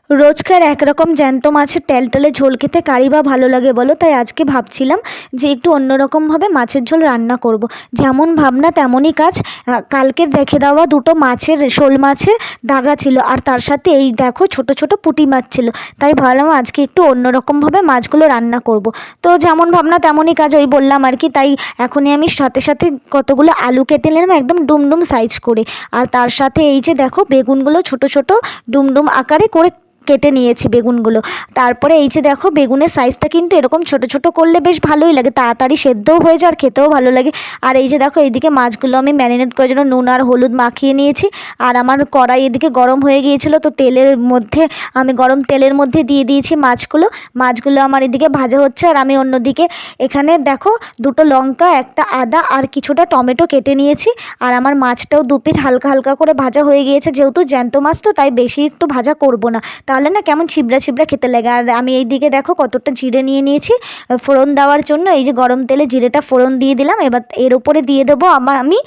রোজকার একরকম জ্যান্ত মাছের ট্যালট্যালে ঝোল খেতে কারই বা ভালো লাগে বলো। তাই আজকে ভাবছিলাম যে একটু অন্যরকমভাবে মাছের ঝোল রান্না করব। যেমন ভাবনা তেমনই কাজ। কালকের রেখে দেওয়া দুটো শোল মাছের দাগা ছিল, আর তার সাথে এই দেখো ছোট ছোট পুঁটি মাছ ছিল। তাই ভাবলাম আজকে একটু অন্যরকমভাবে মাছগুলো রান্না করব। তো যেমন ভাবনা তেমনই কাজ, ওই বললাম আর কি। তাই এখনই আমি সাথে সাথে কতগুলো আলু কেটে নিলাম একদম ডুমডুম সাইজ করে। আর তার সাথে এই যে দেখো বেগুনগুলো ছোট ছোট ডুমডুম আকারে করে কেটে নিয়েছি বেগুনগুলো। তারপরে এই যে দেখো বেগুনের সাইজটা কিন্তু এরকম ছোট ছোট করলে বেশ ভালোই লাগে, তাড়াতাড়ি সেদ্ধও হয়ে যায় আর খেতেও ভালো লাগে। আর এই যে দেখো এইদিকে মাছগুলো আমি ম্যারিনেট করার জন্য নুন আর হলুদ মাখিয়ে নিয়েছি। আর আমার কড়াই এদিকে গরম হয়ে গিয়েছিলো, তো আমি গরম তেলের মধ্যে দিয়ে দিয়েছি মাছগুলো আমার এদিকে ভাজা হচ্ছে। আর আমি অন্যদিকে এখানে দেখো দুটো লঙ্কা, একটা আদা আর কিছুটা টমেটো কেটে নিয়েছি। আর আমার মাছটাও দুপিঠ হালকা হালকা করে ভাজা হয়ে গিয়েছে, যেহেতু জ্যান্ত মাছ তো তাই বেশি একটু ভাজা করব না, তাহলে না কেমন ছিবড়া ছিবড়া খেতে লাগে। আর আমি এই দিকে দেখো কতটা জিরে নিয়ে নিয়েছি ফোড়ন দেওয়ার জন্য। এই যে গরম তেলে জিরেটা ফোড়ন দিয়ে দিলাম। এবার এর উপরে দিয়ে দেবো আমি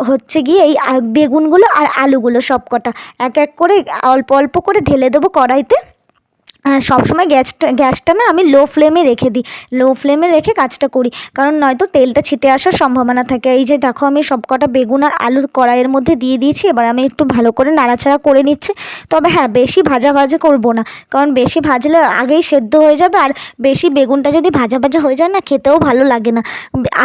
হচ্ছে গিয়ে এই বেগুনগুলো আর আলুগুলো সব কটা এক এক করে অল্প অল্প করে ঢেলে দেবো কড়াইতে। আর সবসময় গ্যাসটা না আমি লো ফ্লেমে রেখে দিই, লো ফ্লেমে রেখে কাজটা করি, কারণ নয়তো তেলটা ছিটে আসার সম্ভাবনা থাকে। এই যে দেখো আমি সবকটা বেগুন আর আলু কড়াইয়ের মধ্যে দিয়ে দিয়েছি। এবার আমি একটু ভালো করে নাড়াচাড়া করে নিচ্ছি। তবে হ্যাঁ, বেশি ভাজা করব না, কারণ বেশি ভাজলে আগেই সেদ্ধ হয়ে যাবে। আর বেশি বেগুনটা যদি ভাজা হয়ে যায় না, খেতেও ভালো লাগে না।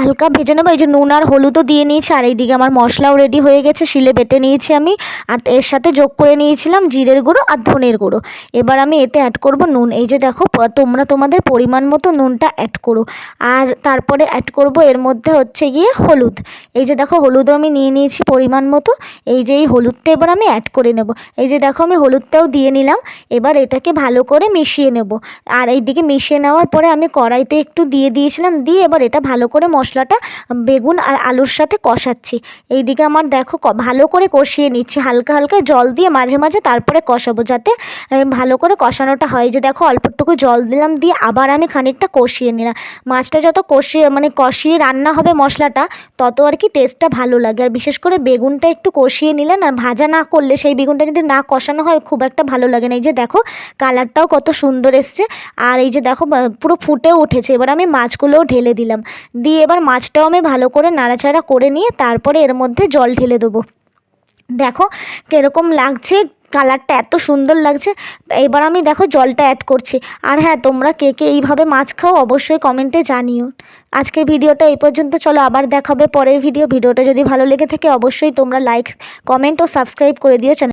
হালকা ভেজে নেবো। এই যে নুন আর হলুদও দিয়ে নিয়েছি। আর এইদিকে আমার মশলাও রেডি হয়ে গেছে, শিলে বেটে নিয়েছি আমি। আর এর সাথে যোগ করে নিয়েছিলাম জিরের গুঁড়ো আর ধনের গুঁড়ো। এবার আমি এতে অ্যাড করব নুন। এই যে দেখো তোমরা তোমাদের পরিমাণ মতো নুনটা অ্যাড করো। আর তারপরে অ্যাড করব এর মধ্যে হচ্ছে গিয়ে হলুদ। এই যে দেখো হলুদও আমি নিয়ে নিয়েছি পরিমাণ মতো। এই যে এই হলুদটা এবার আমি অ্যাড করে নেব। এই যে দেখো আমি হলুদটাও দিয়ে নিলাম। এবার এটাকে ভালো করে মিশিয়ে নেব। আর এইদিকে মিশিয়ে নেওয়ার পরে আমি কড়াইতে একটু দিয়ে দিয়েছিলাম, দিয়ে এবার এটা ভালো করে মশলাটা বেগুন আর আলুর সাথে কষাচ্ছি। এইদিকে আমার দেখো ভালো করে কষিয়ে নিচ্ছি, হালকা হালকা জল দিয়ে মাঝে মাঝে তারপরে কষাবো, যাতে ভালো করে কষানোটা হয়। যে দেখো অল্পটুকু জল দিলাম, দিয়ে আবার আমি খানিকটা কষিয়ে নিলাম। মাছটা যত কষিয়ে রান্না হবে মশলাটা, তত আর কি টেস্টটা ভালো লাগে। আর বিশেষ করে বেগুনটা একটু কষিয়ে নিলে না, ভাজা না করলে সেই বেগুনটা যদি না কষানো হয় খুব একটা ভালো লাগে না। এই যে দেখো কালারটাও কত সুন্দর এসছে। আর এই যে দেখো পুরো ফুটেও উঠেছে। এবার আমি মাছগুলোও ঢেলে দিলাম, দিয়ে এবার মাছটাও আমি ভালো করে নাড়াচাড়া করে নিয়ে তারপরে এর মধ্যে জল ঢেলে দেবো। দেখো কীরকম লাগছে, কালারটা এত সুন্দর লাগছে। এবার আমি দেখো জলটা অ্যাড করছি। আর হ্যাঁ, তোমরা কে কে এইভাবে মাছ খাও অবশ্যই কমেন্টে জানিও। আজকের ভিডিওটা এই পর্যন্ত, চলো আবার দেখা হবে পরের ভিডিওটা যদি ভালো লেগে থাকে অবশ্যই তোমরা লাইক, কমেন্ট ও সাবস্ক্রাইব করে দিও চ্যানেল।